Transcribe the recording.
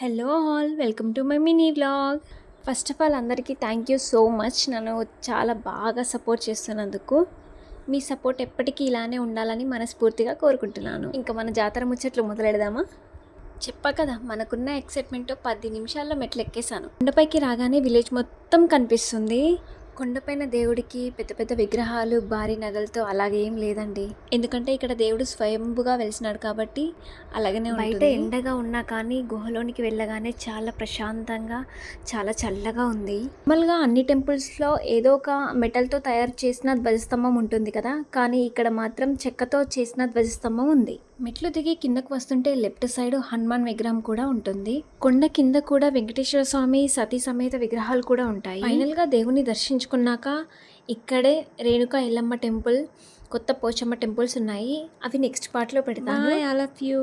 Hello all, welcome to my mini vlog. First of all అందరికీ thank you so much, నన్ను చాలా బాగా support చేస్తున్నందుకు. మీ సపోర్ట్ ఎప్పటికీ ఇలానే ఉండాలని మనస్ఫూర్తిగా కోరుకుంటున్నాను. ఇంకా మన జాతర ముచ్చట్లు మొదలెడదామా? చెప్పా కదా, మనకున్న ఎక్సైట్మెంట్తో 10 నిమిషాల్లో మెట్లు ఎక్కేసాను. కొండపైకి రాగానే విలేజ్ మొత్తం కనిపిస్తుంది. కొండపైన దేవుడికి పెద్ద పెద్ద విగ్రహాలు, భారీ నగలతో అలాగే ఏం లేదండి. ఎందుకంటే ఇక్కడ దేవుడు స్వయంభుగా వెలిసినాడు కాబట్టి అలాగనే ఉంటుంది. బయట ఎండగా ఉన్నా కానీ గుహలోనికి వెళ్ళగానే చాలా ప్రశాంతంగా, చాలా చల్లగా ఉంది. నార్మల్గా అన్ని టెంపుల్స్లో ఏదో ఒక మెటల్తో తయారు చేసిన ధ్వజస్తంభం ఉంటుంది కదా, కానీ ఇక్కడ మాత్రం చెక్కతో చేసిన ధ్వజస్తంభం ఉంది. మెట్లు దిగి కిందకు వస్తుంటే లెఫ్ట్ సైడ్ హనుమాన్ విగ్రహం కూడా ఉంటుంది. కొండ కింద కూడా వెంకటేశ్వర స్వామి, సతీ సమేత విగ్రహాలు కూడా ఉంటాయి. ఫైనల్ గా దేవుని దర్శించుకున్నాక ఇక్కడే రేణుకా ఎల్లమ్మ టెంపుల్, కొత్త పోచమ్మ టెంపుల్స్ ఉన్నాయి. అవి నెక్స్ట్ పార్ట్ లో పెడతాను. I love you.